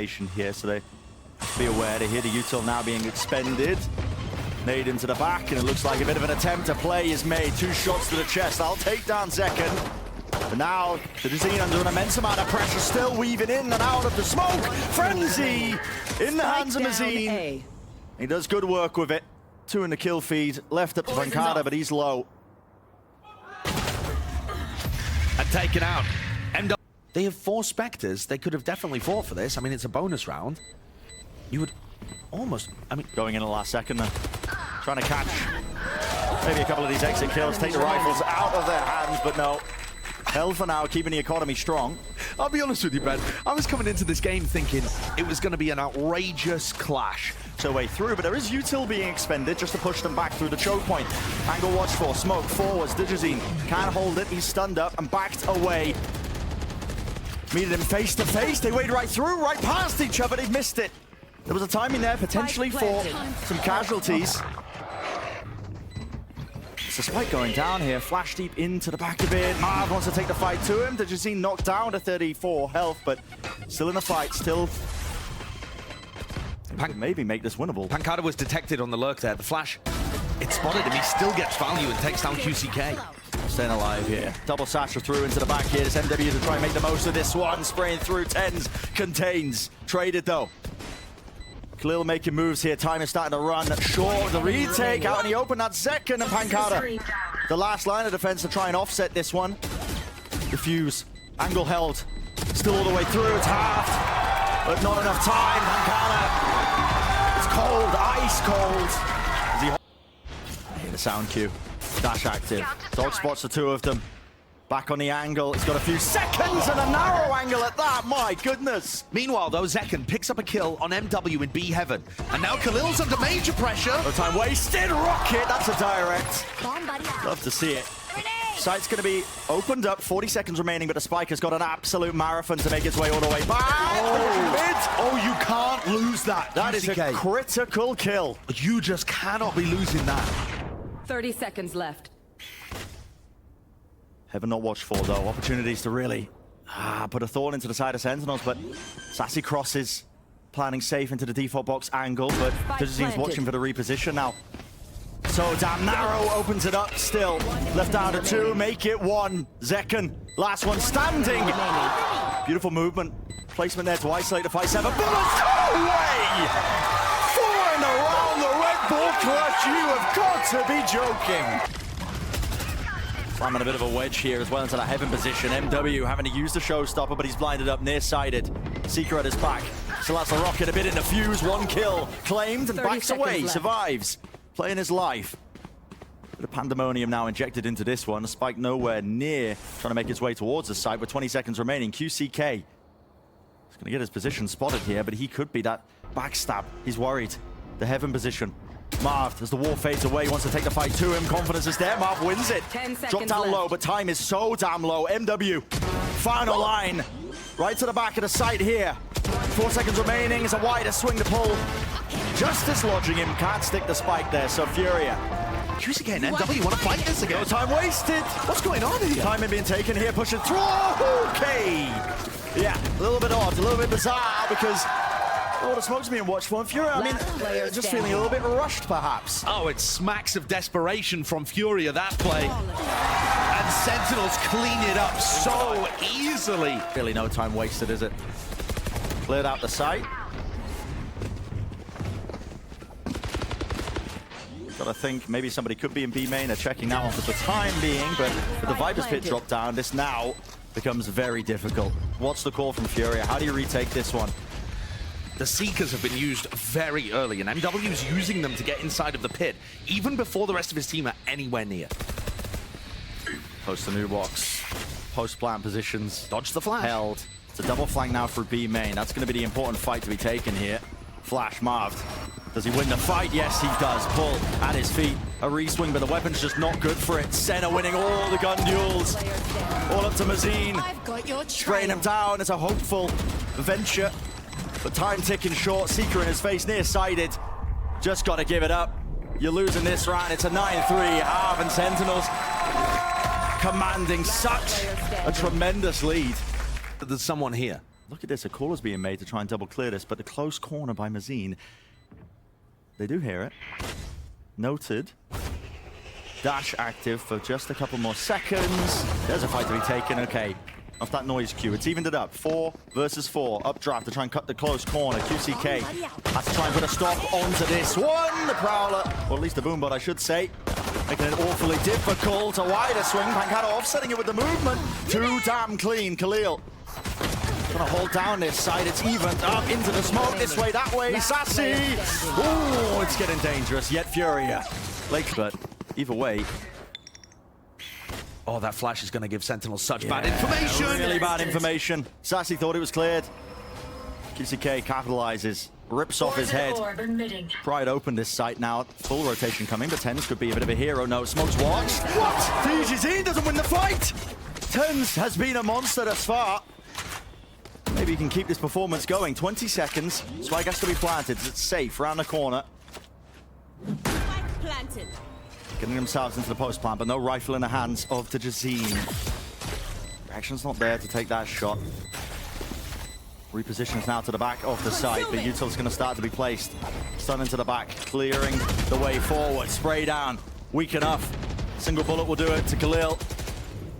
here, so they be aware to hear the util now being expended. Nade into the back, and it looks like a bit of an attempt to play is made. 2 shots to the chest. I'll take down Zekken. But now, the Dezine under an immense amount of pressure, still weaving in and out of the smoke. Frenzy in the hands of Mazine. He does good work with it. 2 in the kill feed. Left up to Pancada, but he's low. And taken out. They have 4 Spectres. They could have definitely fought for this. I mean, it's a bonus round. You would almost, I mean... Going in the last second then. Trying to catch maybe a couple of these exit kills, take the rifles out of their hands, but no. Held for now, keeping the economy strong. I'll be honest with you, Ben. I was coming into this game thinking it was going to be an outrageous clash. So way through, but there is util being expended just to push them back through the choke point. Angle watch for, smoke forwards, Digizine can't hold it, he's stunned up and backed away. Meted him face to face, they wade right through, right past each other, they've missed it. There was a timing there potentially for some casualties. It's a spike going down here, flash deep into the back of it. Marv wants to take the fight to him. Digizine knocked down to 34 health, but still in the fight, still maybe make this winnable. Pancada was detected on the lurk there. The flash, it spotted him. He still gets value and takes down QCK. Staying alive here. Double Sasha through into the back here. This MW to try and make the most of this one. Spraying through 10s, contains. Traded though. Khalil making moves here. Time is starting to run short. The retake out in the open. That's Zekken and Pancada. The last line of defense to try and offset this one. Refuse. Angle held. Still all the way through. It's half, but not enough time. Pancada. It's cold. Ice cold. I hear the sound cue. Dash active. Dog spots the 2 of them. Back on the angle. It's got a few seconds and a narrow angle at that. My goodness. Meanwhile, though, Zekken picks up a kill on MW in B Heaven. And now Khalil's under major pressure. No time wasted. Rocket. That's a direct. Love to see it. Site's going to be opened up. 40 seconds remaining, but the Spike has got an absolute marathon to make its way all the way back. Oh, you can't lose that. That is a critical kill. You just cannot be losing that. 30 seconds left. Heaven not watched for, though. Opportunities to really put a thorn into the side of Sentinels, but Sassy crosses, planning safe into the default box angle, but Digizine's watching for the reposition now. So damn narrow, opens it up still. Left down to 2, make it 1. Zekken, last one standing. Beautiful movement. Placement there to isolate the 5-7. Bullets, no way! 4 in a row on the Red Bull clutch. You have got to be joking. Slamming a bit of a wedge here as well into that Heaven position. MW having to use the showstopper, but he's blinded up near-sided. Seeker at his back. Still has the rocket a bit in the fuse. 1 kill claimed and backs away. Left. Survives. Playing his life. Bit of pandemonium now injected into this one. A Spike nowhere near trying to make its way towards the site with 20 seconds remaining. QCK is going to get his position spotted here, but he could be that backstab. He's worried. The Heaven position. Marv, as the wall fades away, wants to take the fight to him. Confidence is there. Marv wins it. Dropped down low, but time is so damn low. MW, final line. Right to the back of the site here. 4 seconds remaining. It's a wider swing to pull. Justice lodging him. Can't stick the Spike there, so Furia. QCK and MW want to fight this again. No time wasted. What's going on here? Time being taken here, pushing through. Okay. Yeah, a little bit odd, a little bit bizarre because all the smoke's being watched for. Furia, I mean, just feeling a little bit rushed, perhaps. Oh, it smacks of desperation from Furia, that play. And Sentinels clean it up so easily. Really no time wasted, is it? Cleared out the site. Gotta think maybe somebody could be in B main. They're checking now for the time being, but with the Viper's pit drop down, this now becomes very difficult. What's the call from Furia? How do you retake this one? The Seekers have been used very early, and MW is using them to get inside of the pit, even before the rest of his team are anywhere near. Post the new box. Post plant positions. Dodge the flash. Held. It's a double flank now for B main. That's going to be the important fight to be taken here. Flash, Marv. Does he win the fight? Yes, he does. Pull at his feet. A re-swing, but the weapon's just not good for it. Senna winning all the gun duels. All up to Mazine. Spraying him down. It's a hopeful venture. But time ticking short. Seeker in his face, near-sided. Just got to give it up. You're losing this round. It's a 9-3. Harv and Sentinels commanding such a tremendous lead. There's someone here. Look at this, a call is being made to try and double clear this, but the close corner by Mazine. They do hear it. Noted. Dash active for just a couple more seconds. There's a fight to be taken, okay. Off that noise cue, it's evened it up. 4 versus 4. Updraft to try and cut the close corner. QCK has to try and put a stop onto this one. The Prowler, or at least the Boombot, I should say, making it awfully difficult. A wider swing. Pancada offsetting it with the movement. Too damn clean. Khalil gonna hold down this side. It's evened up into the smoke. This way, that way. Sassy. Ooh, it's getting dangerous. Yet Furia. But either way. Oh, that flash is going to give Sentinels such bad information. Really bad information. Sassy thought it was cleared. QCK capitalizes, rips off his head. Pride opened this site now. Full rotation coming, but Tens could be a bit of a hero. No, Smoke's watched. What? DGZ doesn't win the fight. Tens has been a monster thus far. Maybe he can keep this performance going. 20 seconds. Spike has to be planted. It's safe around the corner. Spike planted. Getting themselves into the post plant, but no rifle in the hands of the Jazeen. Reaction's not there to take that shot. Repositions now to the back of the site, but Util's going to start to be placed. Stun into the back, clearing the way forward. Spray down, weak enough. Single bullet will do it to Khalil.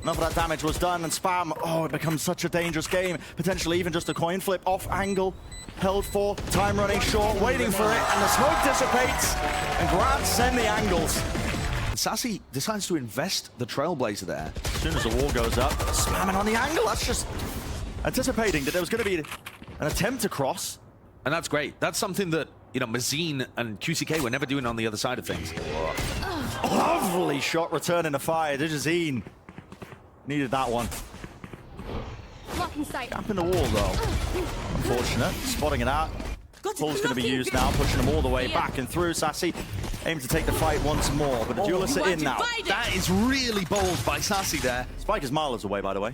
Enough of that damage was done, and Spam, oh, it becomes such a dangerous game. Potentially even just a coin flip off angle. Held for, time running short, waiting for it, and the smoke dissipates, and Grant send the angles. Sassy decides to invest the Trailblazer there. As soon as the wall goes up, spamming on the angle. That's just anticipating that there was going to be an attempt to cross. And that's great. That's something that, you know, Mazine and QCK were never doing on the other side of things. Lovely shot returning to fire. Digizine needed that one. Blocking sight. Gap in the wall, though. Unfortunate. Spotting it out. Pull's going to be used now, pushing them all the way back and through. Sassy aims to take the fight once more, but the duelists are in now. That is really bold by Sassy there. Spike is miles away, by the way.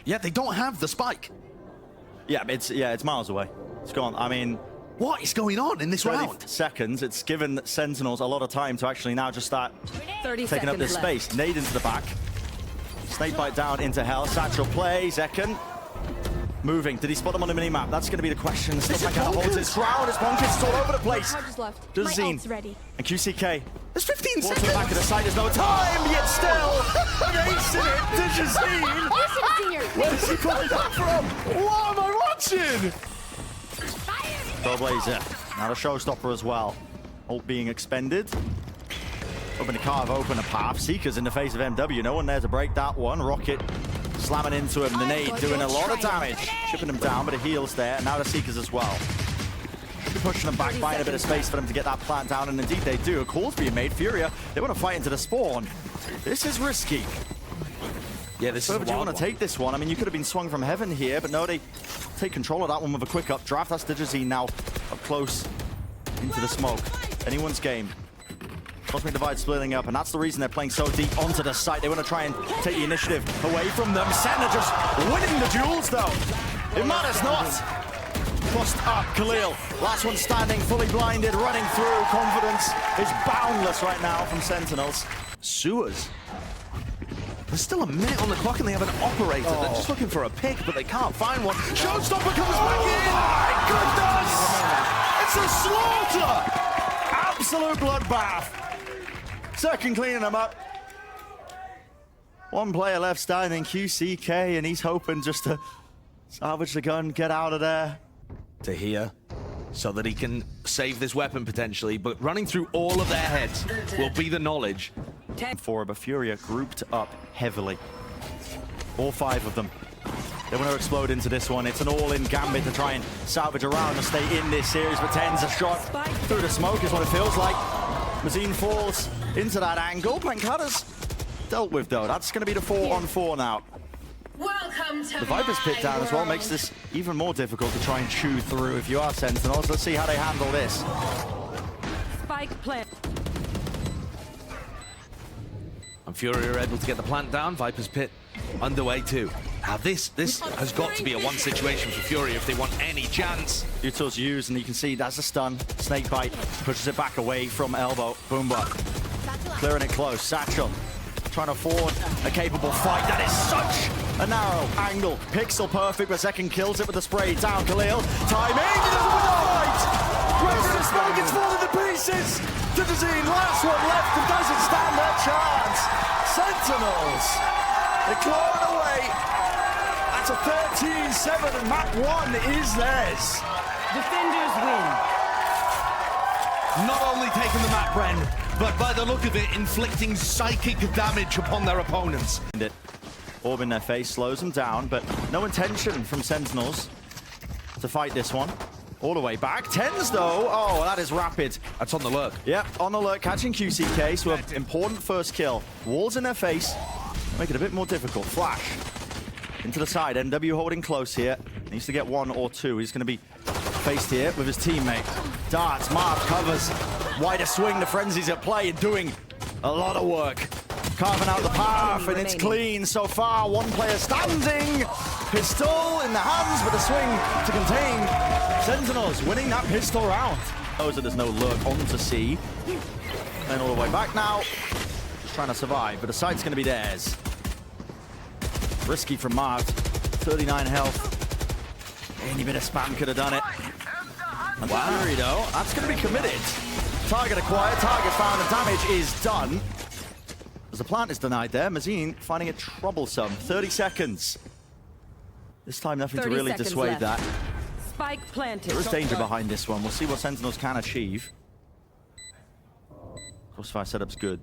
Yeah, they don't have the spike. Yeah, it's miles away. It's gone. I mean, what is going on in this 30 round? seconds. It's given Sentinels a lot of time to actually now just start 30 taking up this seconds space. Nade into the back. Snakebite down into hell. Satchel play. Zekken. Moving. Did he spot him on the minimap? That's going to be the question. Still Pancada holds his ground. His Bonkers is all over the place. Dazine and QCK. There's 15 Walks seconds. to the back of the side. There's no time. Yet still, an ace in it. Dazine. Where's he pulling that from? What am I watching? Trailblazer. Now a showstopper as well. Ult being expended. Hoping to carve open a path. Seekers in the face of MW. No one there to break that one. Rocket slamming into him. The nade doing a lot of damage. Chipping him down, but it heals there. And now the Seekers as well. Should be pushing them back, buying a bit of space for them to get that plant down. And indeed they do. A call's being made. Furia, they want to fight into the spawn. This is risky. Yeah, this So is do you want to one. take this one? I mean, you could have been swung from heaven here, but no, they take control of that one with a quick updraft. That's Digizine now up close into the smoke. Anyone's game. Cosmic Divide splitting up, and that's the reason they're playing so deep onto the site. They want to try and take the initiative away from them. Senna just winning the duels, though. It matters not. Crossed up, Khalil. Last one standing, fully blinded, running through. Confidence is boundless right now from Sentinels. Sewers. There's still a minute on the clock and they have an operator. They're just looking for a pick, but they can't find one. Showstopper comes back in! My goodness! It's a slaughter! Absolute bloodbath. Second cleaning them up. One player left standing, QCK, and he's hoping just to salvage the gun, get out of there. To here, so that he can save this weapon potentially, but running through all of their heads will be the knowledge. For but Furia grouped up heavily. All 5 of them. They want to explode into this one. It's an all-in gambit to try and salvage around and stay in this series, but Ten's a shot through the smoke is what it feels like. Mazine falls into that angle. Pancada's dealt with, though. That's going to be the 4-on-4 now. Welcome to The Viper's pit down as well makes this even more difficult to try and chew through if you are Sentinels. Let's see how they handle this. Spike plant. And Furia are able to get the plant down. Viper's pit underway too. Now this has got to be a one situation for Furia if they want any chance. Util's used, and you can see that's a stun. Snakebite pushes it back away from elbow. Boombot clearing it close. Satchel trying to afford a capable fight. That is such a narrow angle. Pixel perfect, but Second kills it with the spray. Down Khalil. Timing. He doesn't win the fight. Rest Smoke is falling to pieces. Didazine, last one left and doesn't stand a chance. Sentinels. They're clawing away. That's a 13-7 and map 1 is theirs. Defenders win. Not only taking the map, Bren, but by the look of it, inflicting psychic damage upon their opponents. Orb in their face slows them down, but no intention from Sentinels to fight this one. All the way back. Tens, though. Oh, that is rapid. That's on the lurk. Yep, on the alert, catching QCK, so an important first kill. Walls in their face, make it a bit more difficult. Flash into the side. MW holding close here. Needs to get 1 or 2. He's going to be faced here with his teammate. Darts, Marv covers. Wider swing, the frenzy's at play and doing a lot of work. Carving out the path, and it's clean so far. One player standing. Pistol in the hands, but the swing to contain. Sentinels winning that pistol round. Knows that there's no lurk onto C. And all the way back now. Just trying to survive, but the site's going to be theirs. Risky from Marv. 39 health. Any bit of spam could have done it. And Fury, though, that's going to be committed. Target acquired, target found, and damage is done. As the plant is denied there, Mazine finding it troublesome. 30 seconds. This time nothing to really dissuade that. Spike planted. There is danger behind this one. We'll see what Sentinels can achieve. Crossfire setup's good.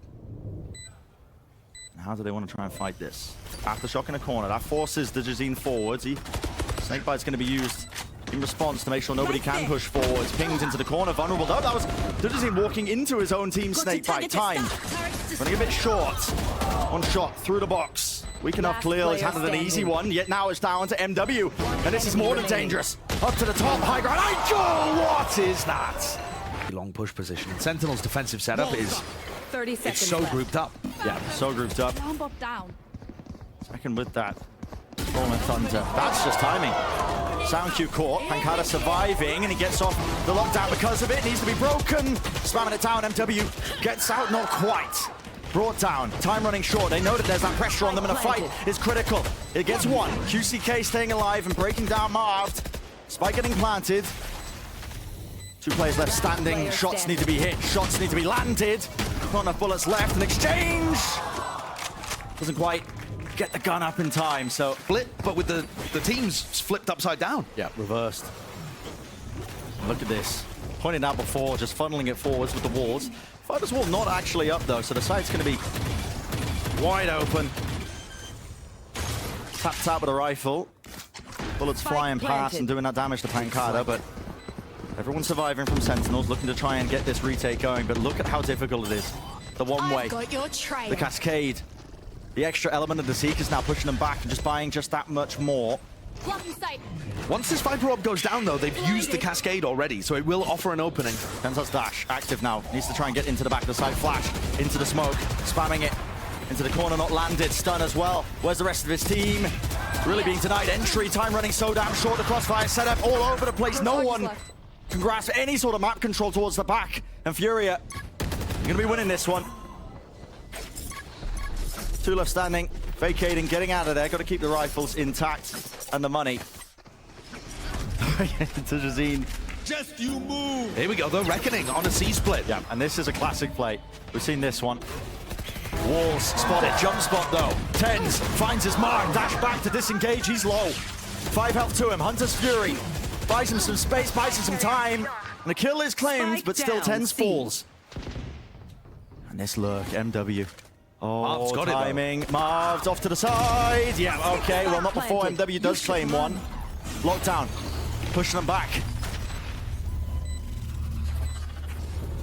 And how do they want to try and fight this? Aftershock in a corner. That forces the Didazine forwards. Snakebite's going to be used in response to make sure nobody can push forwards. Pinged into the corner, vulnerable. No, that was Didazine walking into his own team. Snakebite time. Running a bit short. One shot through the box. Weak enough Khalil has handled an easy one, yet now it's down to MW. And this is more than dangerous. Up to the top, high ground. Nigel, what is that? Long push position. Sentinel's defensive setup is 30 seconds so left. grouped up. Yeah, so grouped up. Down. Second with that. Rolling Thunder. That's just timing. Sound Q caught. Pancada surviving, and he gets off the lockdown because of it. Needs to be broken. Spamming it down. MW gets out, not quite. Brought down. Time running short. They know that there's that pressure on them, and the fight is critical. It gets 1. QCK staying alive and breaking down Marv. Spike getting planted. 2 players left standing. Shots need to be hit. Shots need to be landed. Not enough bullets left. An exchange. Doesn't quite get the gun up in time, so Split, but with the teams flipped upside down. yeah, reversed. Look at this. Pointed out before, just funneling it forwards with the walls. Fighter's wall not actually up though, so the site's going to be wide open. Tap with a rifle. Bullets flying past and doing that damage to Pancada, but everyone's surviving from Sentinels, looking to try and get this retake going, but look at how difficult it is. The one way, Got your trail. the cascade. The extra element of the Seek is now pushing them back and just buying just that much more. Blocking sight. Once this Viper Orb goes down, though, they've used the Cascade already, so it will offer an opening. Tenzel's dash, active now. Needs to try and get into the back of the side. Flash, into the smoke, spamming it. Into the corner, not landed. Stun as well. Where's the rest of his team? Really being denied entry. Time running so damn short. The crossfire setup all over the place. No one can grasp any sort of map control towards the back. And Furia, you're going to be winning this one. 2 left standing, vacating, getting out of there. Got to keep the rifles intact and the money. Didazine. Just you move. Here we go, the Reckoning on a C-split. Yeah, and this is a classic play. We've seen this one. Walls spotted, jump spot though. Tens finds his mark, dash back to disengage, he's low. 5 health to him, Hunter's Fury. Buys him some space, buys him some time. And the kill is claimed, but still Tens falls. And this lurk, MW. Oh, Marv's got timing. Marv's off to the side. Yeah, okay. Well, not before MW does claim one. Lockdown. Pushing them back.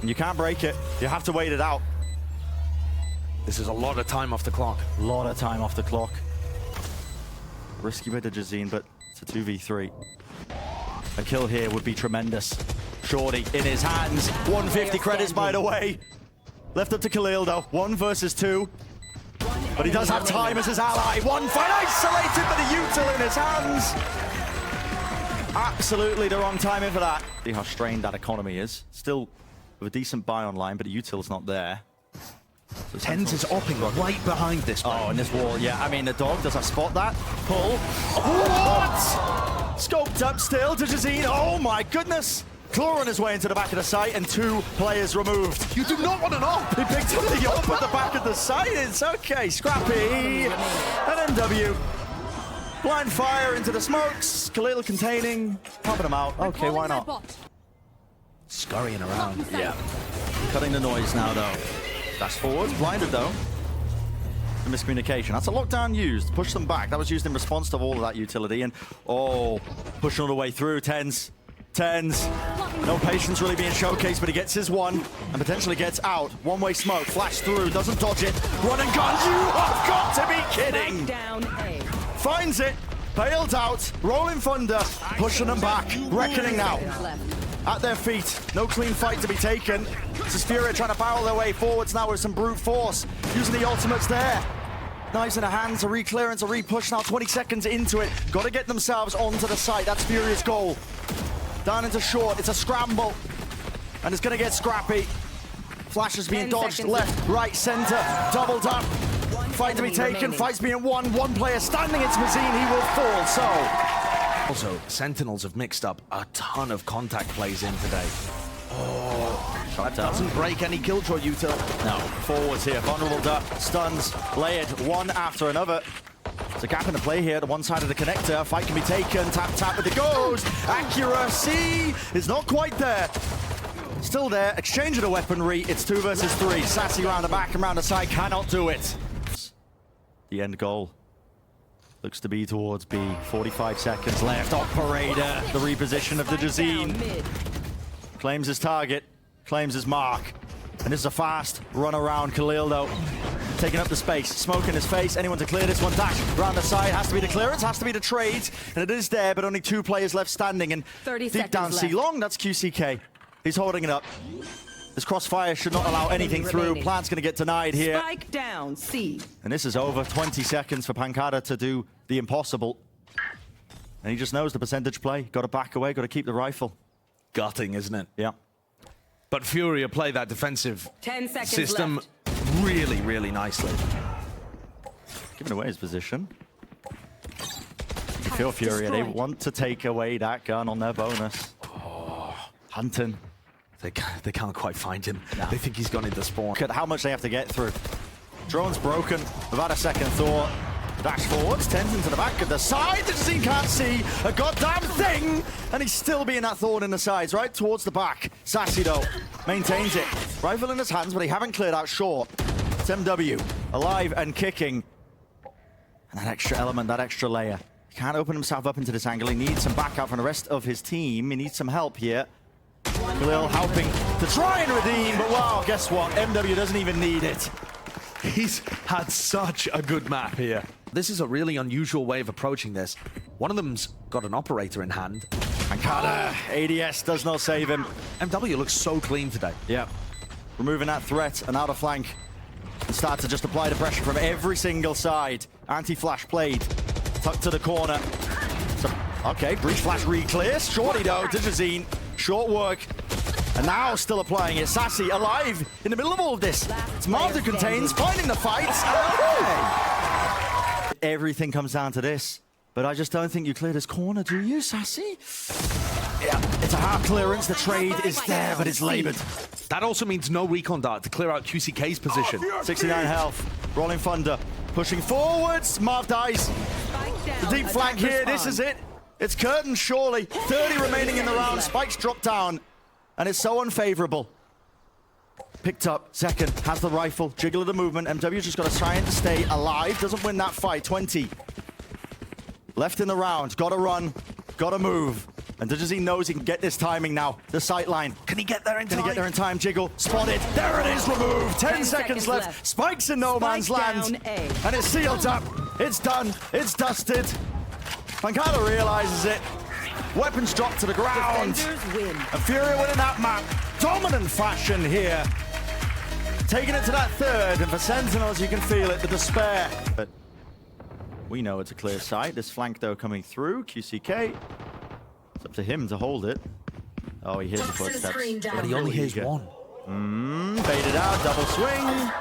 And you can't break it. You have to wait it out. This is a lot of time off the clock. A lot of time off the clock. Risky by Didazine, but it's a 2v3. A kill here would be tremendous. Shorty in his hands. 150 credits, by the way. Left up to Khalil, though. 1 versus 2. But he does have time as his ally. One fight isolated, but the util in his hands. Absolutely the wrong timing for that. See how strained that economy is. Still with a decent buy online, but the util's not there. Tens is opping right behind this. Oh, and this wall, yeah. I mean, the dog, does I spot that? Pull. What? Scoped up still, Digizine. Oh my goodness. Clawing his way into the back of the site and 2 players removed. You do not want an op. He picked up the op at the back of the site. It's okay. Scrappy. And MW. Blind fire into the smokes. Khalil containing. Popping them out. Okay, why not? Scurrying around. Yeah. Cutting the noise now, though. Dash forwards. Blinded, though. The miscommunication. That's a lockdown used. Push them back. That was used in response to all of that utility. And, oh, pushing all the way through. Tens. No patience really being showcased, but he gets his one and potentially gets out. One-way smoke. Flash through. Doesn't dodge it. Run and gun. You have got to be kidding. Down A. Finds it. Bailed out. Rolling thunder. Pushing them back. Reckoning now. At their feet. No clean fight to be taken. This is Furia trying to barrel their way forwards now with some brute force. Using the ultimates there. Knives in the hands, a re-clearance, a re-push now, 20 seconds into it. Got to get themselves onto the site. That's Furia's goal. Down into short. It's a scramble. And it's going to get scrappy. Flash is being dodged. Left, right, center. Doubled up. Fight to be taken. Fight's being won. One player standing. It's Mazine. He will fall. So. Also, Sentinels have mixed up a ton of contact plays in today. Oh, that doesn't break any Killjoy util. No, forwards here. Vulnerable duck. Stuns. Layered one after another. There's a gap in the play here. The one side of the connector. Fight can be taken. Tap, tap with the goes. Accuracy is not quite there. Still there. Exchange of the weaponry. It's 2 versus 3. Sassy round the back and round the side. Cannot do it. The end goal looks to be towards B. 45 seconds left. Operator. The reposition of the Digizine. Claims his target. Claims his mark. And this is a fast run around. Khalil, though, taking up the space. Smoke in his face. Anyone to clear this one? Dash round the side. Has to be the clearance. Has to be the trade. And it is there, but only 2 players left standing. And 30 deep down seconds C left. long. That's QCK. He's holding it up. This crossfire should not allow anything through. Remaining. Plant's going to get denied here. Spike down C. And this is over. 20 seconds for Pancada to do the impossible. And he just knows the percentage play. Got to back away. Got to keep the rifle. Gutting, isn't it? Yeah. But Furia play that defensive 10 seconds system left. really, really nicely. Giving away his position. You feel Furia. They want to take away that gun on their bonus. Oh, hunting. They can't quite find him. No. They think he's gone into spawn. Look at how much they have to get through. Drone's broken. Without a second thought. Dash forwards, Tens into the back of the side. The Digizine can't see a goddamn thing. And he's still being that thorn in the sides, right towards the back. Sassy, though, maintains it. Rifle in his hands, but they haven't cleared out short. It's MW, alive and kicking. And that extra element, that extra layer. He can't open himself up into this angle. He needs some backup from the rest of his team. He needs some help here. Khalil helping to try and redeem, but wow, guess what? MW doesn't even need it. He's had such a good map here. This is a really unusual way of approaching this. One of them's got an operator in hand. Pancada, ADS does not save him. MW looks so clean today. Yeah, removing that threat and outer flank. And start to just apply the pressure from every single side. Anti-flash played, tucked to the corner. So, okay, breach flash re-clears. Shorty though, Digizine, short work. And now still applying it. Sassy alive in the middle of all of this. It's Marv that contains, finding the fights. Everything comes down to this. But I just don't think you cleared his corner, do you, Sassy? Yeah, it's a half clearance. The trade is there, but it's labored. That also means no recon dart to clear out QCK's position. 69 health. Rolling thunder. Pushing forwards. Marv dies. The deep flank here. This is it. It's curtains, surely. 30 remaining in the round. Spikes drop down. And it's so unfavorable. Picked up, second, has the rifle, jiggle of the movement. MW's just got to try and stay alive. Doesn't win that fight, 20. Left in the round, got to run, got to move. And Digizine knows he can get this timing now. The sight line. Can he get there in time? Can he get there in time? Jiggle, spotted. There it is, removed. 10 seconds left. Spikes in no man's land. And it's sealed up. It's done. It's dusted. Pancada realizes it. Weapons drop to the ground. Win. And Furia winning that map. Dominant fashion here. Taking it to that third. And for Sentinels, you can feel it, the despair. But we know it's a clear sight. This flank, though, coming through. QCK. It's up to him to hold it. Oh, he hears the footsteps. But he only hears one. Baited out, double swing.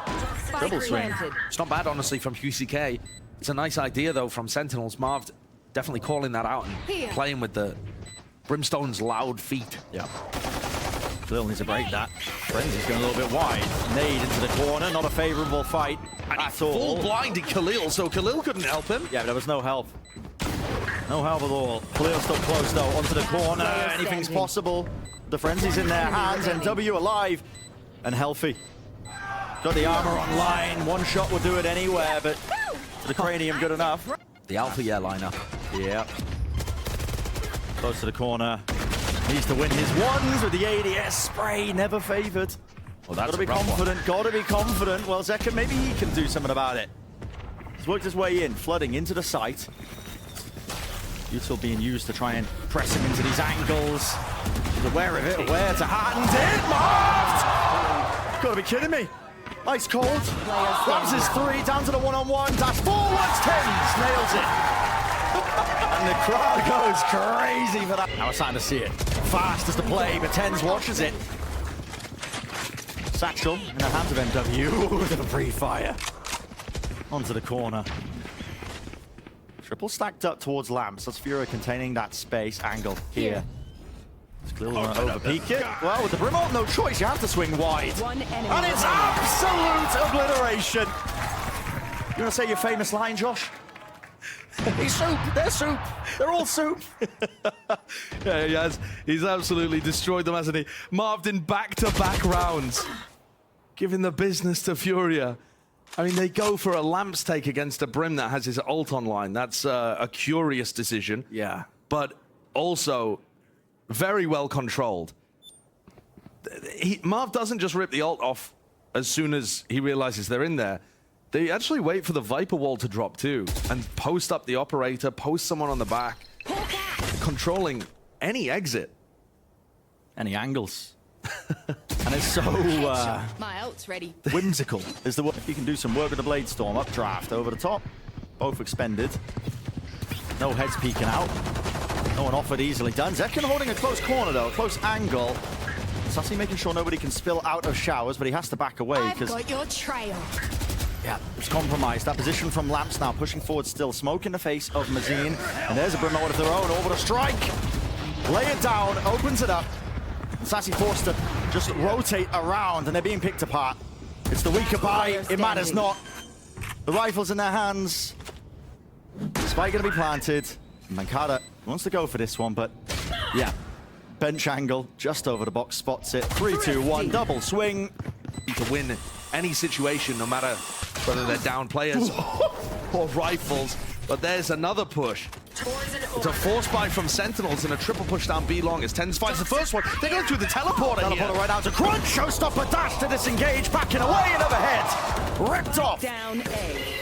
Double swing. planted. It's not bad, honestly, from UCK. It's a nice idea, though, from Sentinels. Marv definitely calling that out and playing with the Brimstone's loud feet. Yeah. Khalil needs to break that. Frenzy's going a little bit wide. Nade into the corner, not a favorable fight And he at all. full blinded Khalil, so Khalil couldn't help him. Yeah, but there was no help. No help at all. Khalil's still close, though, onto the corner. Anything's possible. The Frenzy's in their hands, and W alive and healthy. Got the armor online. One shot will do it anywhere, but the cranium good enough. The Alpha lineup. Yeah. Close to the corner. Needs to win his ones with the ADS spray. Never favored. Well, that's gotta be confident. Gotta be confident. Well, Zeka, maybe he can do something about it. He's worked his way in, flooding into the site. Util being used to try and press him into these angles. He's aware of it, aware to hand it. Marved! Gotta be kidding me. Ice cold. Grabs his three, down to the one-on-one. Dash forwards, Tens nails it. And the crowd goes crazy for that. Now we're starting to see it. Fast as the play, but Tens watches it. Satchel in the hands of MW. Look at the pre-fire. Onto the corner. Triple stacked up towards Lamps. That's Furia containing that space angle here. It's clearly going to over-peak it. Well, with the Brim ult, no choice. You have to swing wide. One enemy And it's absolute obliteration. You want to say your famous line, Josh? He's soup. They're soup. They're all soup. Yeah, he has. He's absolutely destroyed them, hasn't he? Marved in back-to-back rounds, giving the business to Furia. I mean, they go for a Lamps take against a Brim that has his ult online. That's a curious decision. Yeah. But also very well controlled. Marv doesn't just rip the ult off as soon as he realizes they're in there. They actually wait for the Viper wall to drop too and post up the operator, post someone on the back, controlling any exit. Any angles. And it's so My ult's ready. whimsical is the work. You can do some work with the Blade Storm. Updraft over the top. Both expended. No heads peeking out. No one offered easily done. Zekin holding a close corner though, a close angle. Sassy making sure nobody can spill out of showers, but he has to back away I've because got your trail. yeah, it's compromised. That position from Lamps now pushing forward still. Smoke in the face of Mazine. And there's a Brim ult of their own. Orbital strike. Lay it down, opens it up. Sassy forced to just rotate around, and they're being picked apart. It's the weaker buy. It matters not. The rifle's in their hands. Spike gonna be planted. Mankata wants to go for this one, but yeah. Bench angle, just over the box, spots it. 3, 2, 1, double swing. To win any situation, no matter whether they're down players or rifles. But there's another push. It's a force buy from Sentinels and a triple push down B long as Tens finds the first one. They go through the teleporter here. Teleporter right out to Crunch. Showstopper dash to disengage. Backing away and overhead. Ripped off. Down A.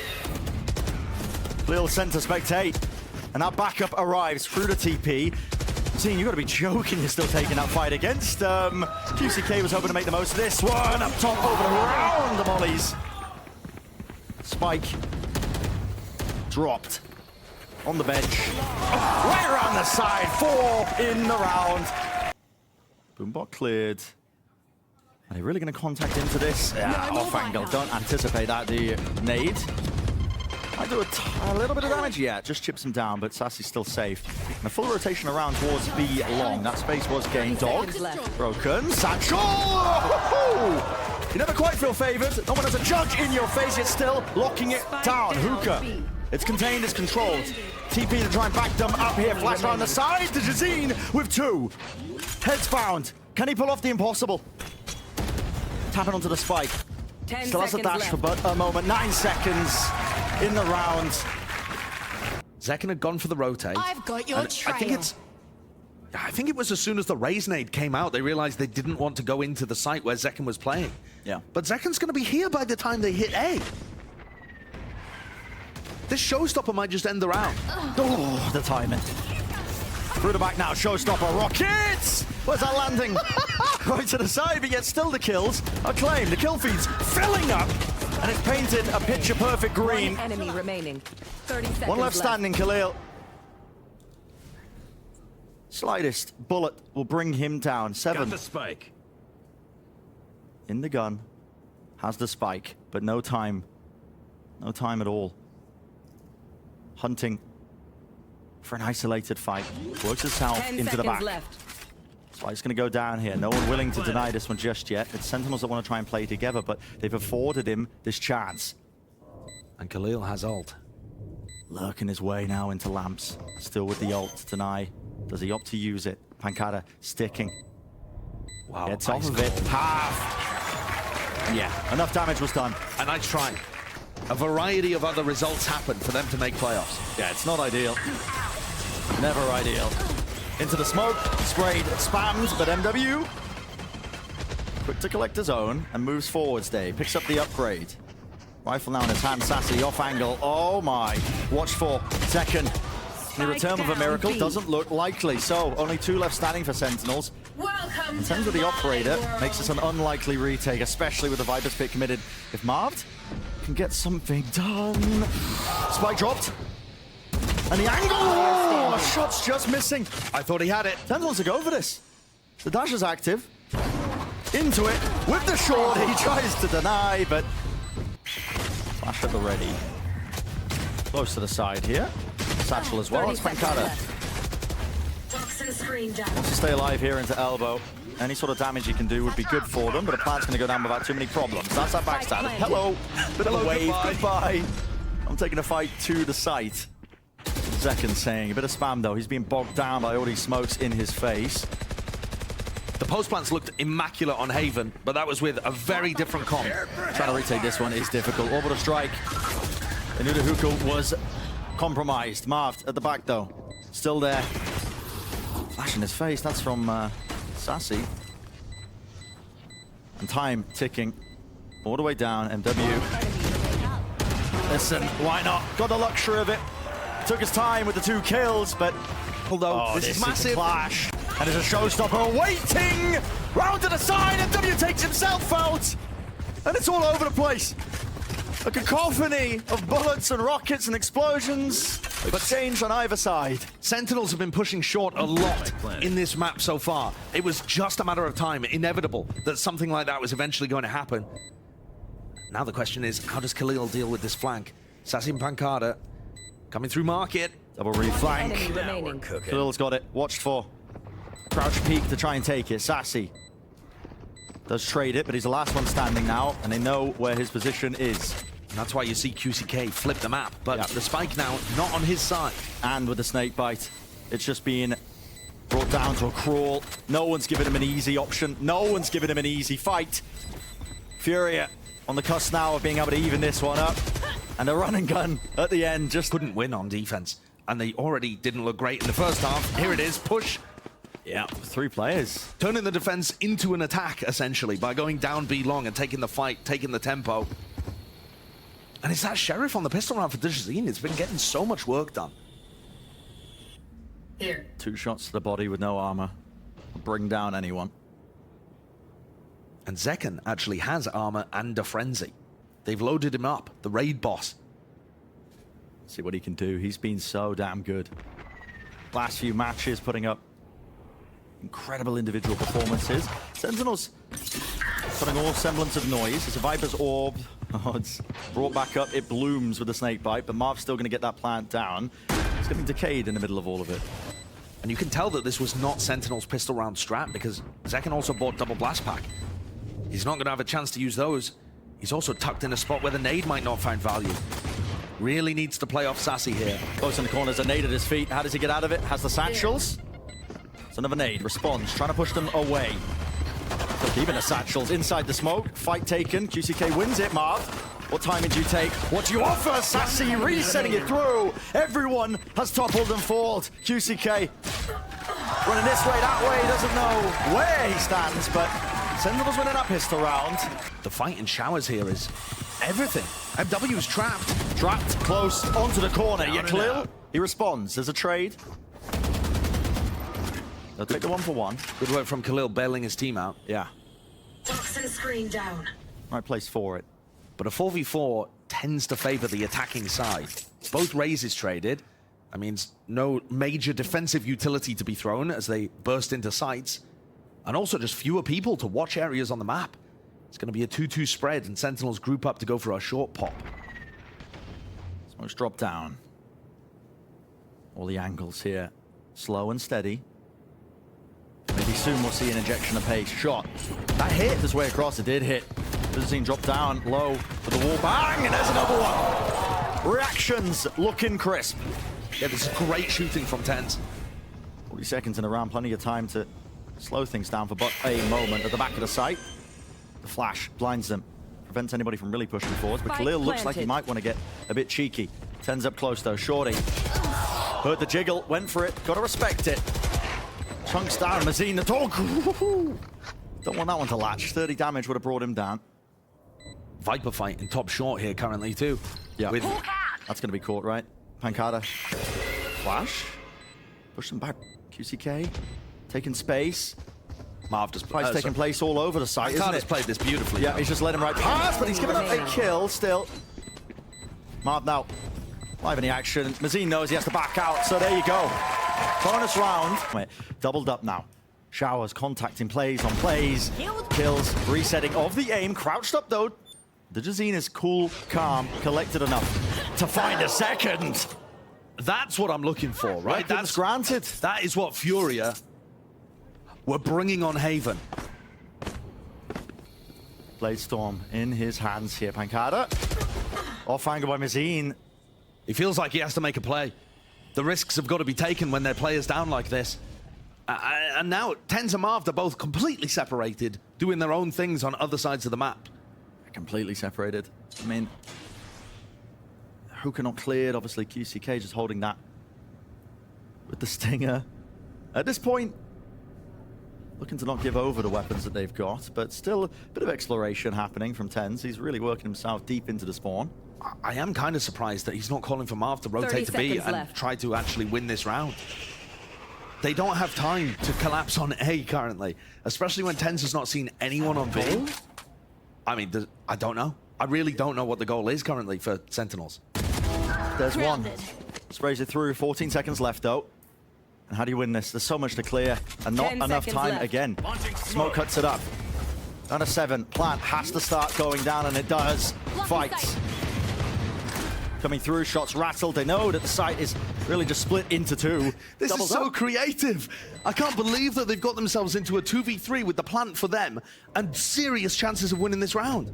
Lil sent to spectate. And that backup arrives through the TP. Seeing you got to be joking, you're still taking that fight against QCK was hoping to make the most of this one. Up top over the round, the mollies. Spike dropped on the bench. Right around the side, 4 in the round. Boombot cleared. Are they really going to contact into this? Yeah, off angle. Don't anticipate that. The nade. I do a little bit of damage, yeah, just chips him down, but Sassy's still safe. And a full rotation around towards B long. That space was gained. Dog, broken, Satchel! You never quite feel favored. No one has a judge in your face, yet still locking it down. Hookah. It's contained, it's controlled. TP to try and back them up here. Flash around the side to Jazine with 2. Heads found. Can he pull off the impossible? Tapping onto the spike. 10 Still has a dash left. for but a moment. 9 seconds in the round. Zekin had gone for the rotate. I've got your and trail. I think it was as soon as the Raze nade came out, they realized they didn't want to go into the site where Zekin was playing. Yeah. But Zekin's going to be here by the time they hit A. This showstopper might just end the round. Oh, the timing. Through the back now, showstopper, rockets! Where's that landing? Right to the side, but yet still the kills. Acclaim, the kill feed's filling up, and it's painted a picture-perfect green. One enemy remaining. 30 seconds One left standing, Khalil. Slightest bullet will bring him down. 7 Got the spike. in the gun. has the spike, but no time. No time at all. Hunting for an isolated fight. Works itself 10 into the seconds back. left. That's why it's going to go down here. No one willing to deny this one just yet. It's Sentinels that want to try and play together, but they've afforded him this chance. And Khalil has ult. Lurking his way now into lamps. Still with the ult to deny. Does he opt to use it? Pancada sticking. Wow, Gets off of it. Half. Yeah, enough damage was done. A nice try. A variety of other results happened for them to make playoffs. Yeah, it's not ideal. Never ideal. Into the smoke, sprayed, spammed, but MW quick to collect his own and moves forwards. Day picks up the upgrade. Rifle now in his hand. Sassy off angle. Oh my! Watch for second. The return of a miracle doesn't look likely. So only 2 left standing for Sentinels. In terms of the operator, makes this an unlikely retake, especially with the Viper's Pit committed. If Marved can get something done. Spike dropped. And the angle! Oh, shot's just missing. I thought he had it. Sentinels to go for this. The dash is active. Into it with the short. He tries to deny, but flash at the ready. Close to the side here. Satchel as well. It's Pancada. Wants to stay alive here into elbow. Any sort of damage he can do would be good for them, but a plant's going to go down without too many problems. That's that backstab. Hello. Bit of a wave. Goodbye. I'm taking a fight to the site. Zekin saying a bit of spam though. He's being bogged down by all these smokes in his face. The post plants looked immaculate on Haven, but that was with a very different comp. Trying to retake this one is difficult. Orbital strike. Inuda Hookah was compromised. Marved at the back though. Still there. Flash in his face. That's from Sassy. And time ticking all the way down. MW. Listen, why not? Got the luxury of it. Took his time with the 2 kills, but Although this is massive. Clash. And it's a showstopper waiting! Round to the side, and W takes himself out! And it's all over the place. A cacophony of bullets and rockets and explosions, but change on either side. Sentinels have been pushing short a lot in this map so far. It was just a matter of time, inevitable, that something like that was eventually going to happen. Now the question is, how does Khalil deal with this flank? Sassy and Pancada coming through market. Double reflank. Enemy remaining. Khalil's got it. Watched for. Crouch peek to try and take it. Sassy does trade it, but he's the last one standing now, and they know where his position is. And that's why you see QCK flip the map, but the spike now not on his side. And with the snake bite, it's just being brought down to a crawl. No one's giving him an easy option. No one's giving him an easy fight. Furia on the cusp now of being able to even this one up. And a run and gun at the end just Couldn't win on defense. And they already didn't look great in the first half. Here it is, push. Yeah, 3 players. Turning the defense into an attack, essentially, by going down B long and taking the fight, taking the tempo. And it's that Sheriff on the pistol round for Dijazine. It's been getting so much work done. Here. 2 shots to the body with no armor. Bring down anyone. And Zekin actually has armor and a frenzy. They've loaded him up, the raid boss. See what he can do. He's been so damn good. Last few matches putting up incredible individual performances. Sentinels putting all semblance of noise. It's a Viper's orb. Oh, it's brought back up. It blooms with the snake bite, but Marv's still going to get that plant down. It's getting decayed in the middle of all of it. And you can tell that this was not Sentinel's pistol round strat because Zekin also bought double blast pack. He's not going to have a chance to use those. He's also tucked in a spot where the nade might not find value. Really needs to play off Sassy here. Close in the corner, there's a nade at his feet. How does he get out of it? Has the satchels. It's another nade. Responds, trying to push them away. Even the satchels inside the smoke. Fight taken. QCK wins it, Marv. What time did you take? What do you offer? Sassy resetting it through. Everyone has toppled and falled. QCK running this way, that way. Doesn't know where he stands, but Sentinels winning that pistol round. The fight in showers here is everything. MW is trapped. Trapped close onto the corner. Yeah, Khalil, he responds. There's a trade. They'll take the 1-for-1. Good work from Khalil bailing his team out. Yeah. Toxin screen down. Right place for it. But a 4v4 tends to favor the attacking side. Both raises traded. That means no major defensive utility to be thrown as they burst into sites. And also just fewer people to watch areas on the map. It's going to be a 2-2 spread, and Sentinels group up to go for a short pop. Smokes drop down. All the angles here, slow and steady. Maybe soon we'll see an injection of pace. Shot. That hit this way across. It did hit. Byzantine drop down low for the wall. Bang! And there's another one. Reactions looking crisp. Yeah, this is great shooting from TenZ. 40 seconds in a round. Plenty of time to slow things down for but a moment at the back of the site. The flash blinds them. Prevents anybody from really pushing forwards. But Khalil looks like he might want to get a bit cheeky. TenZ up close though. Shorty. Heard the jiggle. Went for it. Got to respect it. Chunks down, Mazine the dog. Don't want that one to latch. 30 damage would have brought him down. Viper fight in top short here currently too. Yeah, With that's going to be caught, right? Pancada. Flash. Push them back. QCK. Taking space. Marv just Fight's taking place all over the site, isn't Pancada's it? played this beautifully. Yeah, he's just let him right past, but he's given up a kill still. Marv now. Live in the action. Mazine knows he has to back out, so there you go. Bonus round. Wait, doubled up now. Showers, contacting plays on plays. Kills, resetting of the aim. Crouched up though. The Jazine is cool, calm, collected enough to find a second. That's what I'm looking for, right? That's granted. That is what Furia were bringing on Haven. Blade Storm in his hands here. Pancada. Off angle by Mazine. He feels like he has to make a play. The risks have got to be taken when their players down like this. And now TenZ and Marv are both completely separated, doing their own things on other sides of the map. Completely separated. I mean, Hookah not cleared. Obviously, QCK just holding that with the Stinger. At this point, looking to not give over the weapons that they've got, but still a bit of exploration happening from TenZ. He's really working himself deep into the spawn. I am kind of surprised that he's not calling for Marv to rotate to B and try to actually win this round. They don't have time to collapse on A currently, especially when TenZ has not seen anyone on B. I mean, I don't know. I really don't know what the goal is currently for Sentinels. There's one. Sprays it through. 14 seconds left, though. And how do you win this? There's so much to clear, and not enough time again. Smoke cuts it up. Down to 7. Plant has to start going down, and it does. Fights. Coming through, shots rattled. They know that the site is really just split into 2. This is so creative. I can't believe that they've got themselves into a 2v3 with the plant for them and serious chances of winning this round.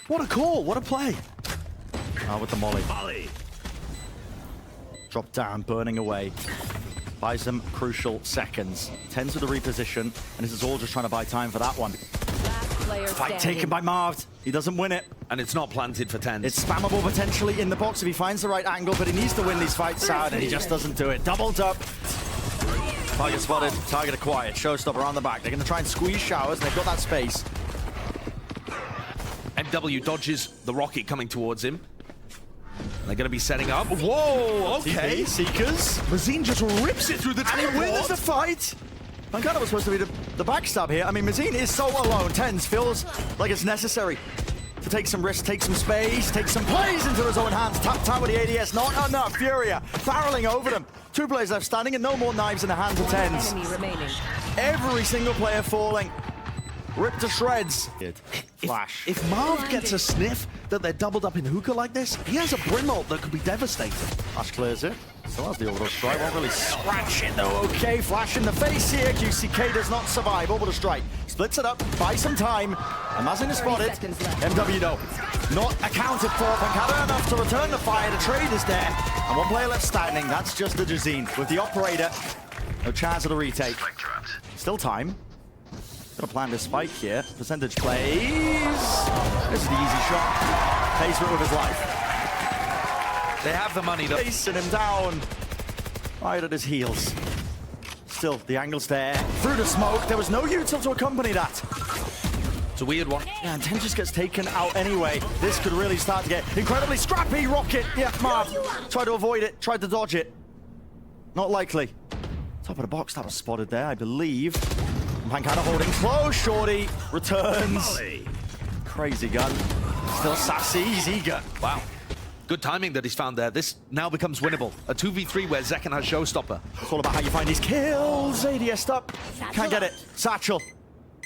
What a call, what a play. With the molly. Drop down, burning away. Buys them crucial seconds. TenZ with the reposition, and this is all just trying to buy time for that one. Fight taken by Marv. He doesn't win it. And it's not planted for TenZ. It's spammable potentially in the box if he finds the right angle, but he needs to win these fights out, and he just doesn't do it. Doubled up. Target spotted, target acquired. Showstopper on the back. They're going to try and squeeze Showers, and they've got that space. MW dodges the rocket coming towards him. They're going to be setting up. Whoa, okay. TP, Seekers. Mazine just rips it through the And he wins the fight. Pancada was supposed to be the backstab here. I mean, Mazine is so alone. TenZ feels like it's necessary to take some risks, take some space, take some plays into his own hands. Tap with the ADS, not enough. Furia barreling over them. 2 players left standing and no more knives in the hands of TenZ. Enemy remaining. Every single player falling. Ripped to shreds. Flash. If Marv gets a sniff that they're doubled up in Hookah like this, he has a Brim ult that could be devastating. Flash clears it. Still has the orbital strike. Won't really scratch it though. Okay, Flash in the face here. QCK does not survive. Orbital strike. Splits it up. Buys some time. And Mazin is spotted. MW though. Not accounted for. Pancada enough to return the fire. The trade is there. And 1 player left standing. That's just the Jazine. With the operator. No chance of the retake. Still time. Got to plan this spike here. Percentage plays. This is the easy shot. Pays for it with his life. They have the money though. Facing him down. Right at his heels. Still, the angle's there. Through the smoke. There was no util to accompany that. It's a weird one. Yeah, and TenZ just gets taken out anyway. This could really start to get incredibly scrappy. Rocket. Yeah, Marv. Tried to avoid it. Tried to dodge it. Not likely. Top of the box. That was spotted there, I believe. Pancada holding close. Shorty returns. Crazy gun. Still sassy. He's eager. Wow. Good timing that he's found there. This now becomes winnable. A 2v3 where Zekken has Showstopper. It's all about how you find these kills. ADS up. Can't get it. Satchel.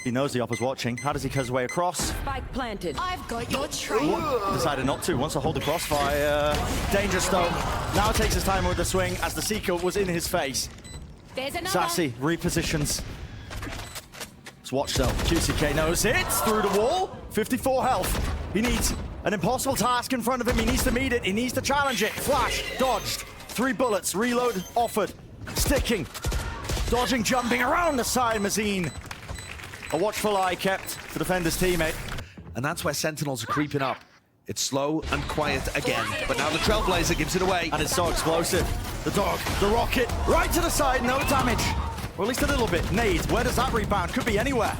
He knows the opper's watching. How does he cut his way across? Spike planted. I've got your trail. Decided not to. Wants to hold the crossfire. Dangerous though. Now takes his time with the swing as the Seeker was in his face. There's another. Sassy repositions. Let's watch though. QCK knows it. Through the wall. 54 health. He needs an impossible task in front of him. He needs to meet it. He needs to challenge it. Flash. Dodged. 3 bullets. Reload offered. Sticking. Dodging. Jumping around the side. Mazine. A watchful eye kept to defend his teammate. And that's where Sentinels are creeping up. It's slow and quiet again. But now the Trailblazer gives it away. And it's so explosive. The dog, the rocket, right to the side, no damage. Or at least a little bit. Nade, where does that rebound? Could be anywhere.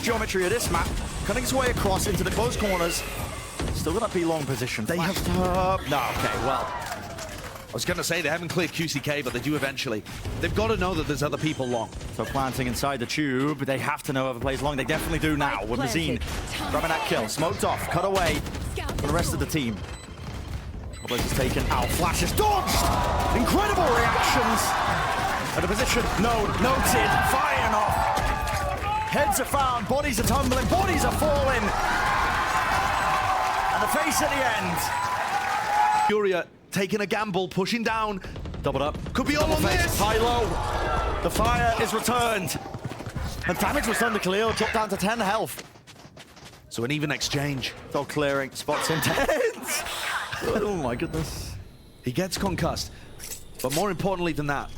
Geometry of this map, cutting its way across into the close corners. Still gonna be long position. They have no, okay, well. I was going to say they haven't cleared QCK, but they do eventually. They've got to know that there's other people long. So planting inside the tube, they have to know whoever plays long. They definitely do now. With Mazine grabbing that kill, smoked off, cut away for the rest of the team. Trailblazer is taken out, flashes, dodged! Incredible reactions! At a position, noted, firing off. Heads are found, bodies are tumbling, bodies are falling. And the face at the end. Furia taking a gamble, pushing down. Doubled up. Could be all on this. High-low. The fire is returned. And damage was done to Khalil, dropped down to 10 health. So an even exchange. Dog clearing, spots intense. Oh my goodness. He gets concussed. But more importantly than that,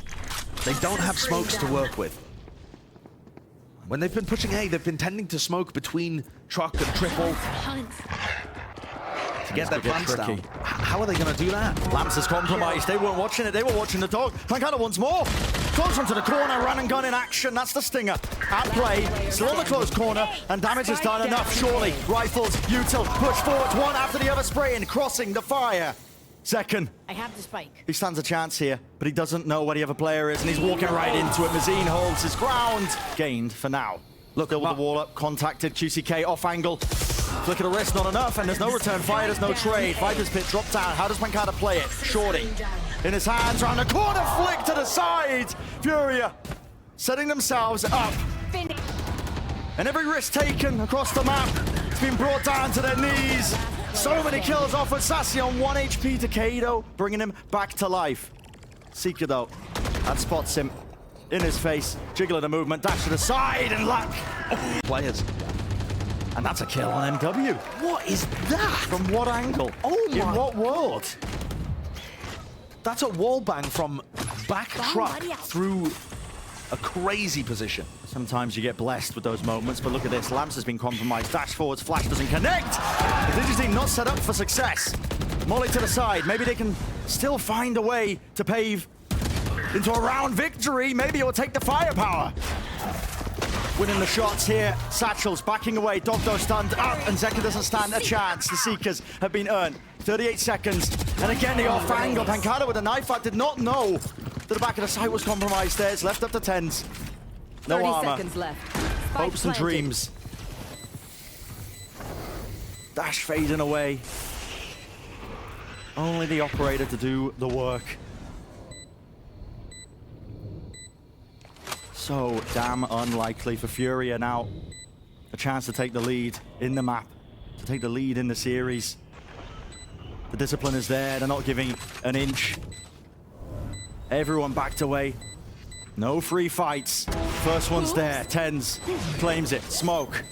they don't have smokes to work with. When they've been pushing A, they've been tending to smoke between truck and triple to get their plans down. How are they going to do that? Lamps is compromised. They weren't watching it. They were watching the dog. Pancada once more. Close onto the corner. Run and gun in action. That's the stinger. At play. Still in the close corner. And damage is done enough, surely. Rifles, util, push forward. One after the other spraying. Crossing the fire. Second. I have the spike. He stands a chance here, but he doesn't know where the other player is, and he's walking right into it. Mazine holds his ground. Gained for now. Look, with the wall up. Contacted. QCK off angle. Flick of the wrist, not enough, and there's no return fire, there's no trade. Viper's pit dropped down. How does Pancada play it? Shorty in his hands, round the corner, flick to the side. Furia setting themselves up. And every risk taken across the map, it's been brought down to their knees. So many kills off with Sassy on 1 HP to Kado, bringing him back to life. Seeker though, that spots him in his face. Jiggling the movement, dash to the side, and luck. Players. And that's a kill on MW. What is that? From what angle? Oh my. In what world? That's a wall bang from back truck through a crazy position. Sometimes you get blessed with those moments, but look at this. Lamps has been compromised. Dash forwards, flash doesn't connect. The Digi team not set up for success. Molly to the side. Maybe they can still find a way to pave into a round victory. Maybe it will take the firepower. Winning the shots here. Satchels backing away. Dogdo stunned up, and Zeka doesn't stand a chance. The Seekers have been earned. 38 seconds. And again, the off angle. Pancada with a knife out did not know that the back of the site was compromised there. It's left up to 10s. No 30 armor. seconds left. Hopes and dreams. Dash fading away. Only the operator to do the work. So damn unlikely for Furia now. A chance to take the lead in the map, to take the lead in the series. The discipline is there, they're not giving an inch. Everyone backed away. No free fights. First one's there, 10s, claims it, smoke.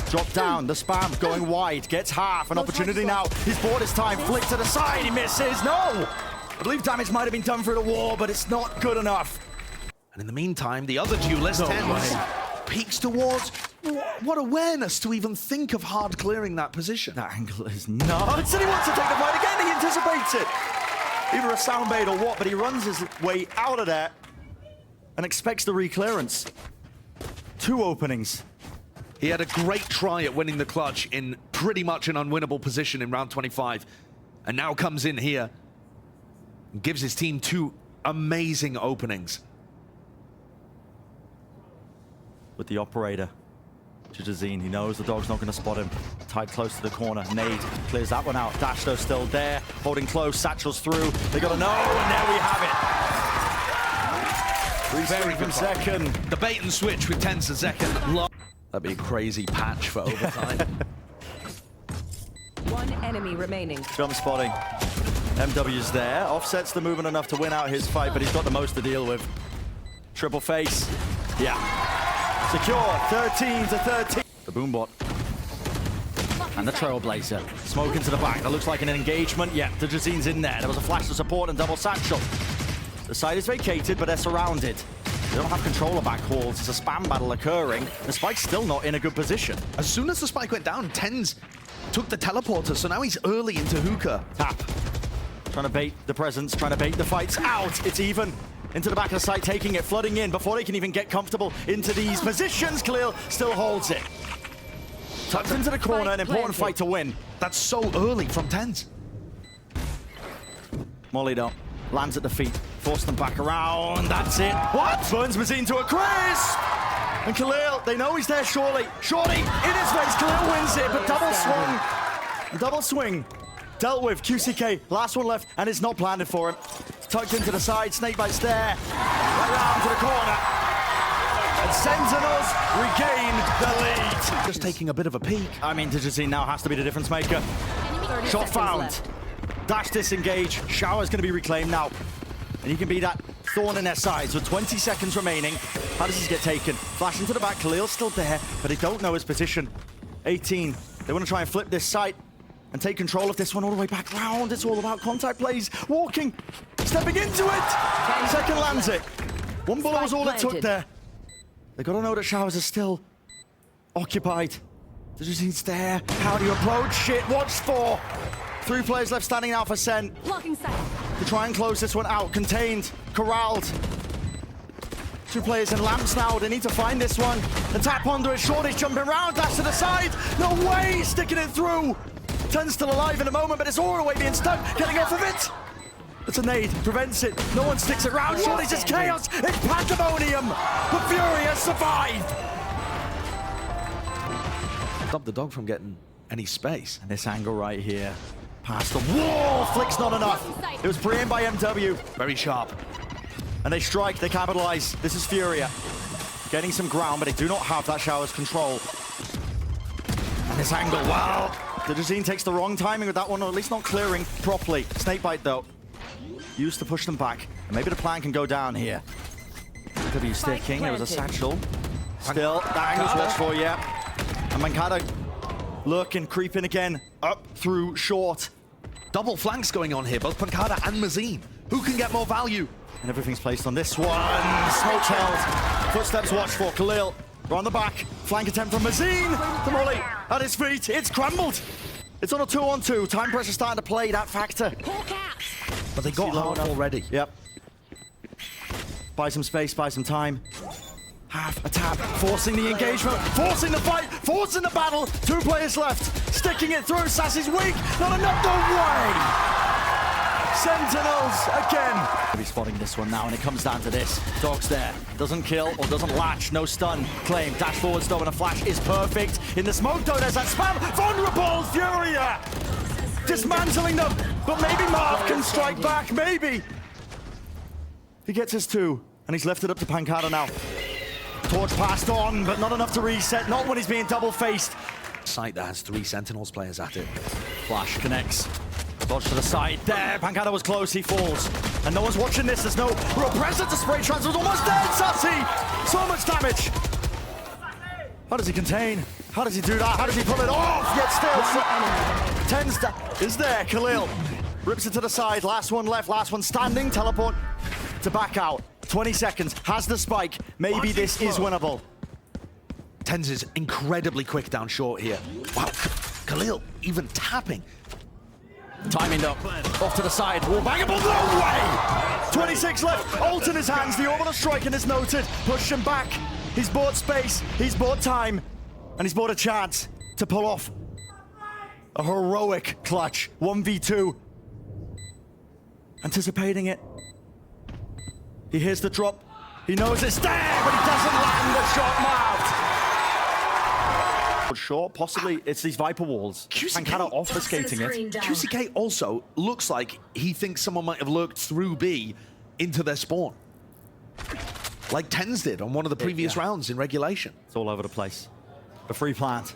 Drop down, the spam going wide, gets half, an opportunity now. He's bought his time, flick to the side, he misses, no! I believe damage might have been done through the wall, but it's not good enough. And in the meantime, the other duelist, Tens, peeks towards. What awareness to even think of hard clearing that position. That angle is nuts, and he wants to take the fight again, he anticipates it. Either a sound bait or what, but he runs his way out of there and expects the re-clearance. 2 openings. He had a great try at winning the clutch in pretty much an unwinnable position in round 25. And now comes in here and gives his team 2 amazing openings. With the operator, Jajazine, he knows the dog's not going to spot him. Tied close to the corner. Nade clears that one out. Dashdo's still there, holding close. Satchel's through. They got to know, and there we have it. Very good second. The bait and switch with Tens a second. That'd be a crazy patch for overtime. One enemy remaining. Jump spotting. MW's there. Offsets the movement enough to win out his fight, but he's got the most to deal with. Triple face. Yeah. Secure. 13 to 13. The Boombot. And the Trailblazer. Smoke into the back. That looks like an engagement. Yeah, the Jazine's in there. There was a flash to support and double satchel. The site is vacated, but they're surrounded. They don't have control of back halls. There's a spam battle occurring. The Spike's still not in a good position. As soon as the spike went down, Tens took the teleporter, so now he's early into hookah. Tap. Trying to bait the presence, trying to bait the fights out. It's even. Into the back of the site, taking it, flooding in before they can even get comfortable into these positions. Khalil still holds it. Tucked into the corner, an important fight to win. That's so early from Tens. Molly though, lands at the feet, force them back around, that's it. What? Burns Mazine to a crisp! And Khalil, they know he's there surely. Shorty, in his face, Khalil wins it, but double swing. Dealt with, QCK, last one left, and it's not planted for him. Tucked into the side, Snakebite's there, right round to the corner. And Sentinels regain the lead. Just taking a bit of a peek. I mean, Digizine now has to be the difference maker. 30 Shot seconds found. left. Dash disengage. Shower's going to be reclaimed now. And he can be that thorn in their sides with 20 seconds remaining. How does this get taken? Flash into the back. Khalil's still there, but they don't know his position. 18. They want to try and flip this site and take control of this one all the way back round. It's all about contact plays. Walking. Stepping into it. Second lands it. One bullet was all it took there. They got to know that Showers is still occupied. Digizine's there. How do you approach? Shit. Watch for. 3 players left standing out for Sen. Blocking sight. To try and close this one out. Contained. Corralled. 2 players in lamps now. They need to find this one. The tap onto it. Shorty's jumping around. Dash to the side. No way. Sticking it through. Ten's still alive in a moment, but it's all the way being stuck. Getting off of it. It's a nade. Prevents it. No one sticks it around. Shorty's just chaos. It's pandemonium. But Furia survived. Stop the dog from getting any space. And this angle right here. Past the wall. Flick's not enough. It was pre-aimed by MW. Very sharp. And they strike. They capitalize. This is Furia. Getting some ground, but they do not have that Shower's control. And this angle, wow. Digizine takes the wrong timing with that one, or at least not clearing properly. Snakebite, though. Used to push them back. And maybe the plan can go down here. W sticking. There was a satchel. Still, that angle's watched for, yeah. And Mankata lurking, creeping again. Up through short. Double flanks going on here, both Pancada and Mazine. Who can get more value? And everything's placed on this one. Smoke's held. Footsteps watched for Khalil. We're on the back. Flank attempt from Mazine. The molly at his feet. It's crumbled. It's on a 2-on-2. Time pressure starting to play that factor. But they got half already. Yep. Buy some space, buy some time. Half a tap, forcing the engagement, forcing the fight, forcing the battle. 2 players left, sticking it through. Sassy's weak, not enough, no way! Sentinels again. We'll be spotting this one now, and it comes down to this. Dog's there, doesn't kill or doesn't latch, no stun. Claim, dash forward, stop, and a flash is perfect. In the smoke though, there's that spam. Vulnerable, Furia! Dismantling them, but maybe Marv can strike back, maybe. He gets his 2, and he's left it up to Pancada now. Torch passed on, but not enough to reset, not when he's being double-faced. Site that has 3 Sentinels players at it. Flash connects. Dodge to the side. There, Pancada was close, he falls. And no one's watching this, there's no real presence. The spray transfer's almost dead, Sassy! So much damage. How does he contain? How does he do that? How does he pull it off? Yet still, is there, Khalil. Rips it to the side, last one left, last one standing. Teleport to back out. 20 seconds, has the spike. Maybe this is winnable. Tens is incredibly quick down short here. Wow, Khalil even tapping. Timing though, off to the side, wall bangable, no way! 26 left, ult in his hands, the orbital striking is noted. Push him back, he's bought space, he's bought time, and he's bought a chance to pull off a heroic clutch, 1v2. Anticipating it. He hears the drop, he knows it's there, but he doesn't land the shot marked. Short, possibly it's these Viper walls. And kind of obfuscating it. QCK also looks like he thinks someone might have lurked through B into their spawn. Like Tens did on one of the previous rounds in regulation. It's all over the place. The free plant.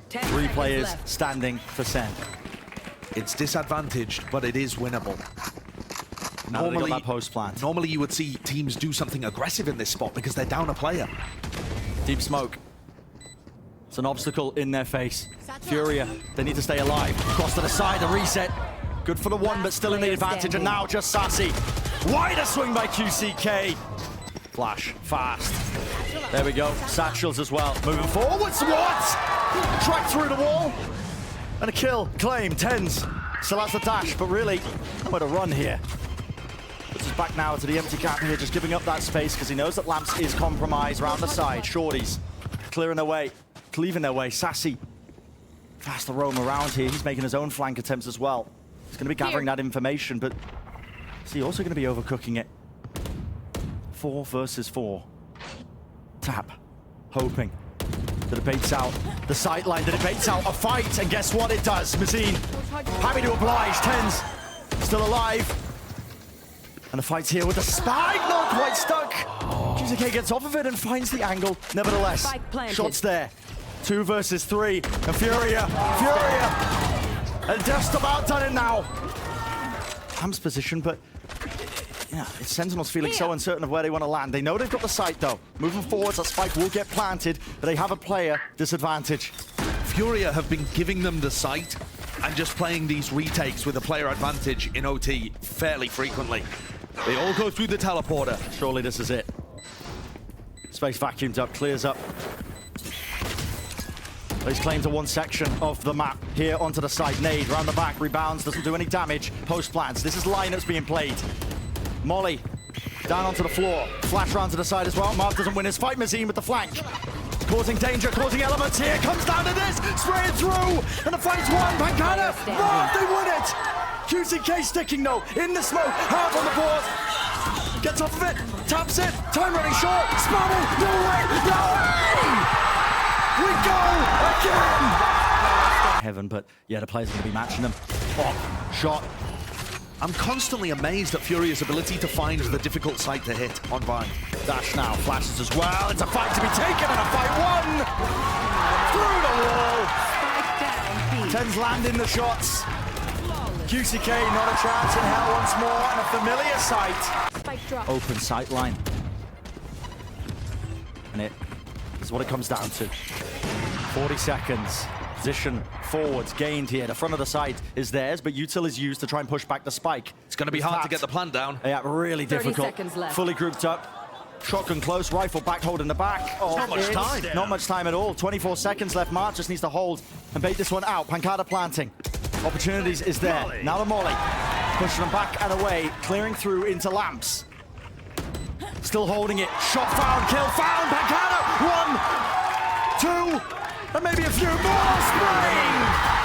10 3 seconds players left. standing for Sen. It's disadvantaged, but it is winnable. Now that they got that post plant. Normally you would see teams do something aggressive in this spot because they're down a player. Deep smoke. It's an obstacle in their face. Furia, they need to stay alive. Cross to the side, the reset. Good for the one, but still in the advantage. And now just Sassy. Wider swing by QCK. Flash, fast. There we go. Satchels as well. Moving forwards. What? Track through the wall. And a kill. Claim. Tens. Still has the dash, but really, nowhere to run here. Puts us back now to the empty cap here, just giving up that space because he knows that Lamps is compromised around the side. Shorties clearing their way, cleaving their way. Sassy fast to roam around here. He's making his own flank attempts as well. He's going to be gathering that information, but is he also going to be overcooking it? 4 versus 4. Tap, hoping that it baits out the sight line, that it baits out a fight, and guess what it does? Mazine, happy to oblige. Tens still alive. And the fight's here with the spike, not quite stuck. QCK gets off of it and finds the angle. Nevertheless, Spike planted. shots there. 2 versus 3. And Furia, and just about done it now. Ham's position, but yeah, it's Sentinels feeling so uncertain of where they want to land. They know they've got the sight though. Moving forwards, that spike will get planted, but they have a player disadvantage. Furia have been giving them the sight and just playing these retakes with a player advantage in OT fairly frequently. They all go through the teleporter. Surely this is it. Space vacuums up, clears up. He's claimed to one section of the map. Here onto the side, nade, round the back, rebounds, doesn't do any damage. Post plants, this is lineups being played. Molly, down onto the floor. Flash round to the side as well. Marv doesn't win his fight. Mazine with the flank. Causing danger, causing elements here. Comes down to this, spraying through. And the fight's won. Pancana, Marv, they win it. QCK sticking though, in the smoke. Half on the board. Gets off of it, taps it. Time running short. Spabble, no way, no way! We go again! Heaven, but yeah, the players are going to be matching them. Oh, shot. I'm constantly amazed at Furia's ability to find the difficult site to hit on Vine. Dash now, flashes as well. It's a fight to be taken and a fight won! Through the wall! Spike down. B. Tens landing the shots. QCK not a chance in hell once more, and a familiar sight. Spike drop. Open sight line. And it is what it comes down to. 40 seconds. Position forwards gained here. The front of the site is theirs, but Util is used to try and push back the spike. It's going to be hard to get the plant down. Yeah, really 30 difficult. seconds left. Fully grouped up. Shotgun close, rifle back, holding the back. Oh, not much time. Not much time at all. 24 seconds left. Mark just needs to hold and bait this one out. Pancada planting. Opportunities is there. Now the Molly. Pushing them back and away. Clearing through into Lamps. Still holding it. Shot found, kill found. Pancada. 1, 2, and maybe a few more. Spraying.